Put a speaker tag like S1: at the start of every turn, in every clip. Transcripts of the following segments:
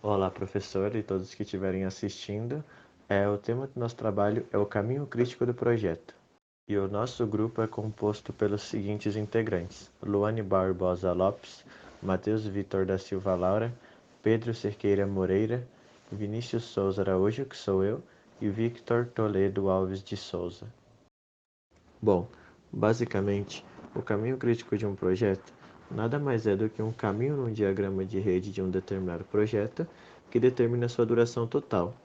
S1: Olá, professor e todos que estiverem assistindo. O tema do nosso trabalho é o caminho crítico do projeto. E o nosso grupo é composto pelos seguintes integrantes: Luane Barbosa Lopes, Matheus Vitor da Silva Laura, Pedro Cerqueira Moreira, Vinícius Souza Araújo, que sou eu, e Victor Toledo Alves de Souza. Bom, basicamente, o caminho crítico de um projeto nada mais é do que um caminho num diagrama de rede de um determinado projeto que determina sua duração total.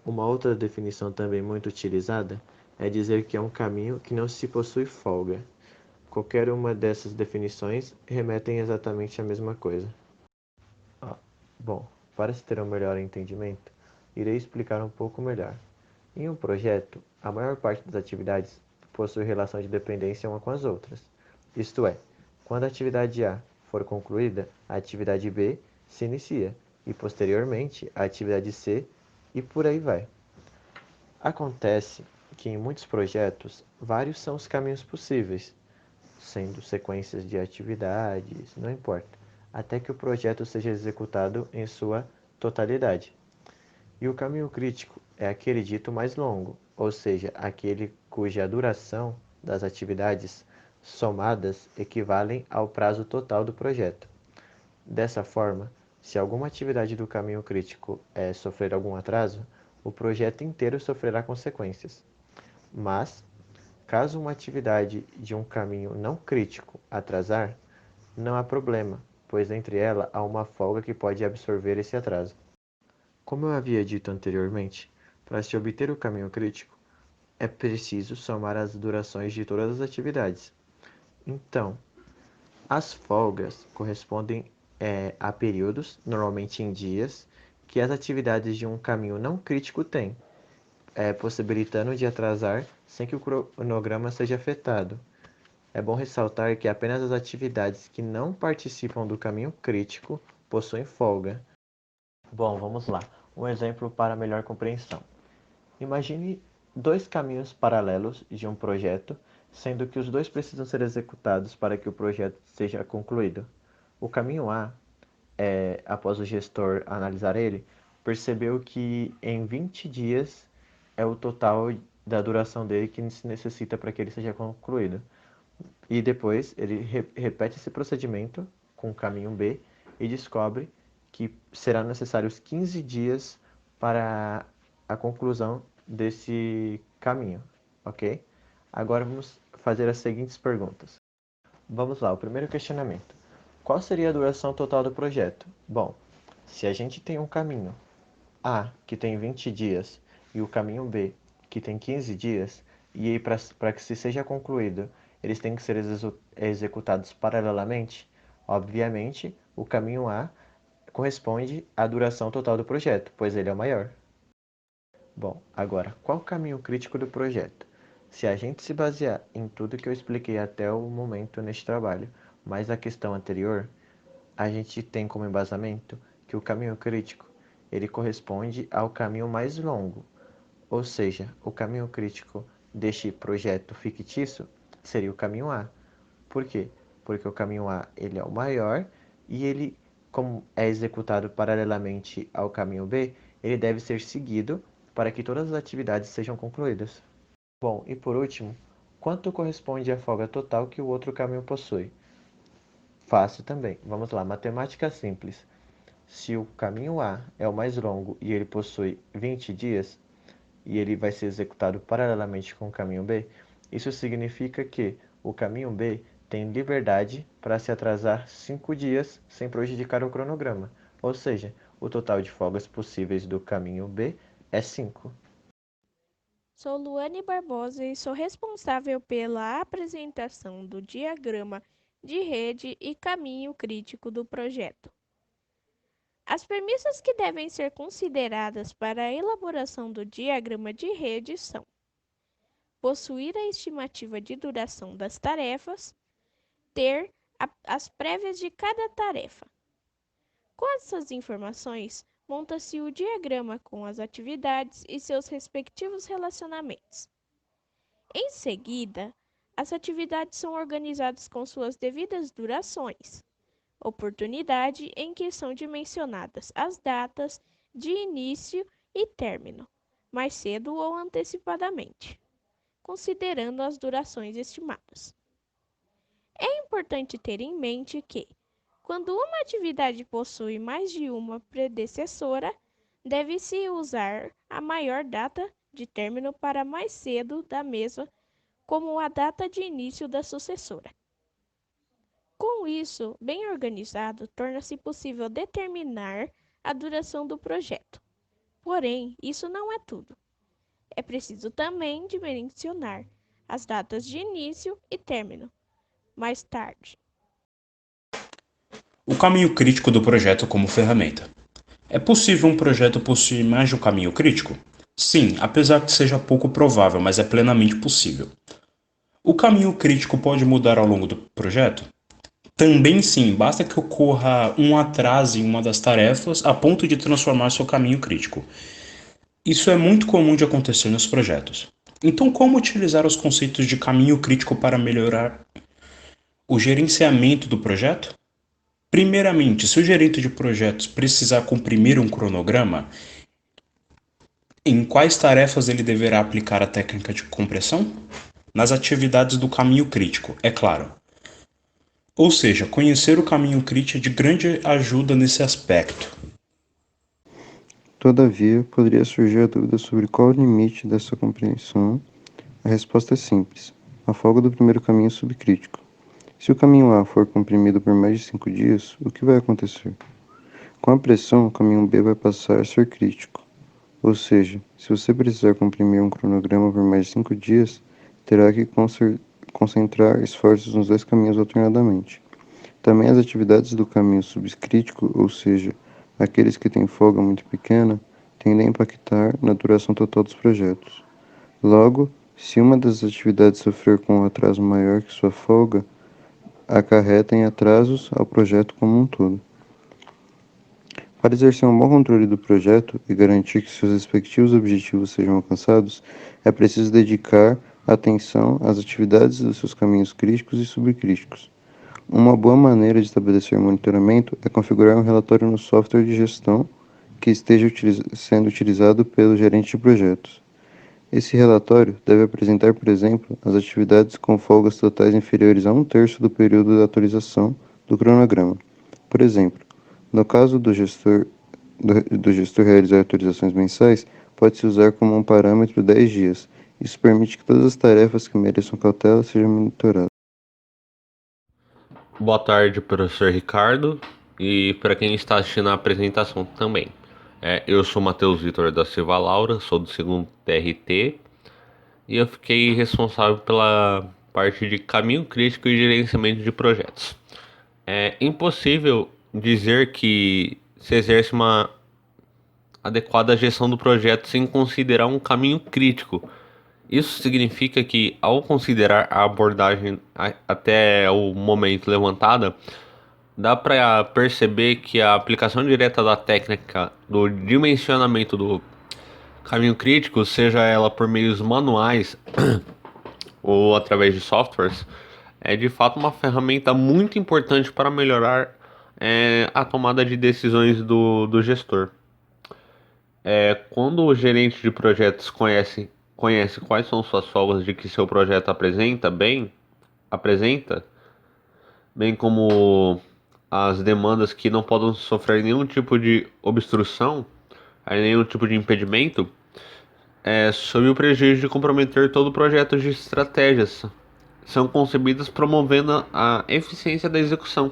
S1: Uma outra definição também muito utilizada é dizer que é um caminho que não se possui folga. Qualquer uma dessas definições remetem exatamente à mesma coisa. Bom, para se ter um melhor entendimento, irei explicar um pouco melhor. Em um projeto, a maior parte das atividades possui relação de dependência uma com as outras. Isto é, quando a atividade A for concluída, a atividade B se inicia e, posteriormente, a atividade C e por aí vai. Acontece que em muitos projetos, vários são os caminhos possíveis, sendo sequências de atividades, não importa, até que o projeto seja executado em sua totalidade. E o caminho crítico é aquele dito mais longo, ou seja, aquele cuja duração das atividades somadas equivalem ao prazo total do projeto. Dessa forma, se alguma atividade do caminho crítico sofrer algum atraso, o projeto inteiro sofrerá consequências. Mas, caso uma atividade de um caminho não crítico atrasar, não há problema, pois entre ela há uma folga que pode absorver esse atraso. Como eu havia dito anteriormente, para se obter o caminho crítico, é preciso somar as durações de todas as atividades. Então, as folgas correspondem a períodos, normalmente em dias, que as atividades de um caminho não crítico têm, possibilitando de atrasar sem que o cronograma seja afetado. É bom ressaltar que apenas as atividades que não participam do caminho crítico possuem folga. Bom, vamos lá. Um exemplo para melhor compreensão. Imagine dois caminhos paralelos de um projeto, sendo que os dois precisam ser executados para que o projeto seja concluído. O caminho A, após o gestor analisar ele, percebeu que em 20 dias é o total da duração dele que se necessita para que ele seja concluído. E depois ele repete esse procedimento com o caminho B e descobre que será necessários 15 dias para a conclusão desse caminho, ok? Agora vamos fazer as seguintes perguntas. Vamos lá, o primeiro questionamento. Qual seria a duração total do projeto? Bom, se a gente tem um caminho A, que tem 20 dias, e o caminho B, que tem 15 dias, e aí para que se seja concluído, eles têm que ser executados paralelamente, obviamente, o caminho A corresponde à duração total do projeto, pois ele é o maior. Bom, agora, qual o caminho crítico do projeto? Se a gente se basear em tudo que eu expliquei até o momento neste trabalho, mais a questão anterior, a gente tem como embasamento que o caminho crítico ele corresponde ao caminho mais longo, ou seja, o caminho crítico deste projeto fictício seria o caminho A. Por quê? Porque o caminho A ele é o maior e ele, como é executado paralelamente ao caminho B, ele deve ser seguido para que todas as atividades sejam concluídas. Bom, e por último, quanto corresponde à folga total que o outro caminho possui? Fácil também. Vamos lá, matemática simples. Se o caminho A é o mais longo e ele possui 20 dias, e ele vai ser executado paralelamente com o caminho B, isso significa que o caminho B tem liberdade para se atrasar 5 dias sem prejudicar o cronograma. Ou seja, o total de folgas possíveis do caminho B é 5.
S2: Sou Luane Barbosa e sou responsável pela apresentação do diagrama de rede e caminho crítico do projeto. As premissas que devem ser consideradas para a elaboração do diagrama de rede são: possuir a estimativa de duração das tarefas, ter as prévias de cada tarefa. Com essas informações, monta-se o diagrama com as atividades e seus respectivos relacionamentos. Em seguida, as atividades são organizadas com suas devidas durações. oportunidade em que são dimensionadas as datas de início e término, mais cedo ou antecipadamente, considerando as durações estimadas. É importante ter em mente que, quando uma atividade possui mais de uma predecessora, deve-se usar a maior data de término para mais cedo da mesma como a data de início da sucessora. Com isso, bem organizado, torna-se possível determinar a duração do projeto. Porém, isso não é tudo. É preciso também dimensionar as datas de início e término mais tarde.
S3: O caminho crítico do projeto como ferramenta. É possível um projeto possuir mais de um caminho crítico? Sim, apesar que seja pouco provável, mas é plenamente possível. O caminho crítico pode mudar ao longo do projeto? Também sim, basta que ocorra um atraso em uma das tarefas a ponto de transformar seu caminho crítico. Isso é muito comum de acontecer nos projetos. Então, como utilizar os conceitos de caminho crítico para melhorar o gerenciamento do projeto? Primeiramente, se o gerente de projetos precisar comprimir um cronograma, em quais tarefas ele deverá aplicar a técnica de compressão? Nas atividades do caminho crítico, é claro. Ou seja, conhecer o caminho crítico é de grande ajuda nesse aspecto.
S4: Todavia, poderia surgir a dúvida sobre qual o limite dessa compreensão. A resposta é simples: a folga do primeiro caminho subcrítico. Se o caminho A for comprimido por mais de 5 dias, o que vai acontecer? Com a pressão, o caminho B vai passar a ser crítico. Ou seja, se você precisar comprimir um cronograma por mais de 5 dias, terá que concentrar esforços nos dois caminhos alternadamente. Também as atividades do caminho subcrítico, ou seja, aqueles que têm folga muito pequena, tendem a impactar na duração total dos projetos. Logo, se uma das atividades sofrer com um atraso maior que sua folga, acarreta em atrasos ao projeto como um todo. Para exercer um bom controle do projeto e garantir que seus respectivos objetivos sejam alcançados, é preciso dedicar atenção às atividades dos seus caminhos críticos e subcríticos. Uma boa maneira de estabelecer monitoramento é configurar um relatório no software de gestão que esteja sendo utilizado pelo gerente de projetos. Esse relatório deve apresentar, por exemplo, as atividades com folgas totais inferiores a 1/3 do período de atualização do cronograma. Por exemplo, no caso do gestor realizar atualizações mensais, pode-se usar como um parâmetro 10 dias. Isso permite que todas as tarefas que mereçam cautela sejam monitoradas.
S5: Boa tarde, professor Ricardo, e para quem está assistindo a apresentação também. Eu sou Matheus Vitor da Silva Laura, sou do segundo TRT, e eu fiquei responsável pela parte de caminho crítico e gerenciamento de projetos. É impossível dizer que se exerce uma adequada gestão do projeto sem considerar um caminho crítico. Isso significa que, ao considerar a abordagem até o momento levantada, dá para perceber que a aplicação direta da técnica do dimensionamento do caminho crítico, seja ela por meios manuais ou através de softwares, é de fato uma ferramenta muito importante para melhorar a tomada de decisões do gestor. Quando o gerente de projetos conhece quais são suas folgas de que seu projeto apresenta, bem como as demandas que não podem sofrer nenhum tipo de obstrução, nenhum tipo de impedimento, sob o prejuízo de comprometer todo o projeto de estratégias, são concebidas promovendo a eficiência da execução.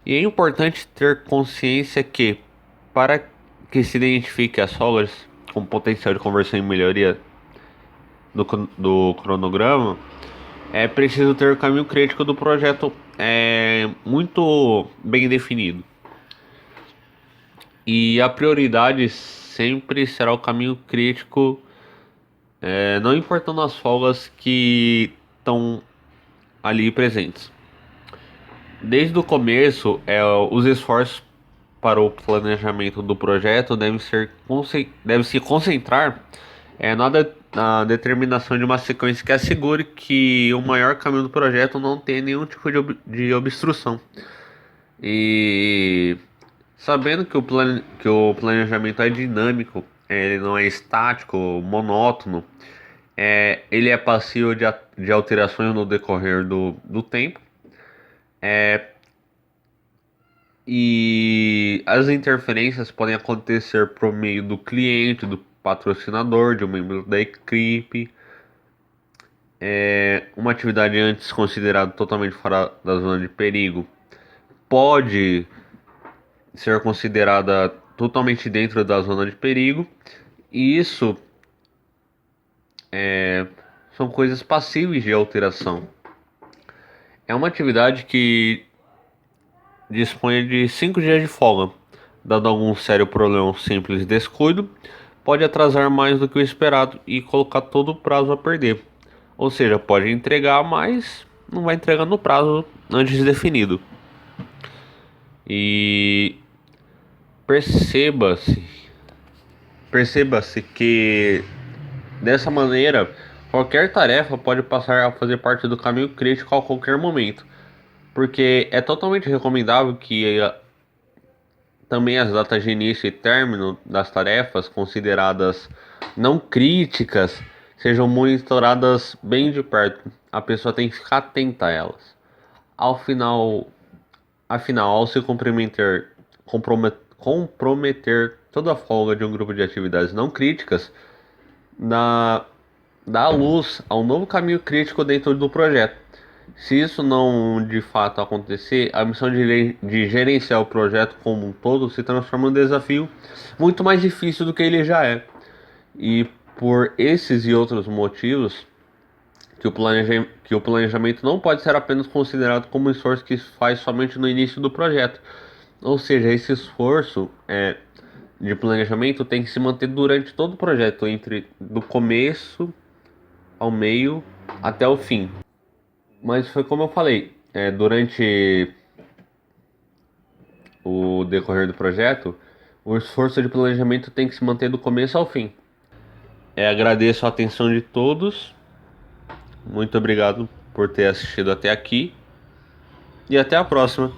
S5: E é importante ter consciência que, para que se identifique as folgas com potencial de conversão e melhoria do cronograma, é preciso ter o caminho crítico do projeto muito bem definido. E a prioridade sempre será o caminho crítico, não importando as folgas que estão ali presentes. Desde o começo, os esforços para o planejamento do projeto deve se concentrar na determinação de uma sequência que assegure que o maior caminho do projeto não tenha nenhum tipo de obstrução. E sabendo que o planejamento é dinâmico, ele não é estático, monótono, ele é passível de alterações no decorrer do tempo. E as interferências podem acontecer por meio do cliente, do patrocinador, de um membro da equipe. Uma atividade antes considerada totalmente fora da zona de perigo pode ser considerada totalmente dentro da zona de perigo. E isso são coisas passíveis de alteração. É uma atividade que dispõe de 5 dias de folga. Dado algum sério problema ou simples descuido, pode atrasar mais do que o esperado e colocar todo o prazo a perder. Ou seja, pode entregar, mas não vai entregar no prazo antes definido. E perceba-se que dessa maneira qualquer tarefa pode passar a fazer parte do caminho crítico a qualquer momento, porque é totalmente recomendável que também as datas de início e término das tarefas consideradas não críticas sejam monitoradas bem de perto. A pessoa tem que ficar atenta a elas. Afinal, ao se comprometer toda a folga de um grupo de atividades não críticas, dá luz a um novo caminho crítico dentro do projeto. Se isso não de fato acontecer, a missão de gerenciar o projeto como um todo se transforma em um desafio muito mais difícil do que ele já é. E por esses e outros motivos, que o planejamento não pode ser apenas considerado como um esforço que se faz somente no início do projeto. Ou seja, esse esforço de planejamento tem que se manter durante todo o projeto, do começo ao meio até o fim. Mas foi como eu falei, durante o decorrer do projeto, o esforço de planejamento tem que se manter do começo ao fim. Agradeço a atenção de todos, muito obrigado por ter assistido até aqui e até a próxima.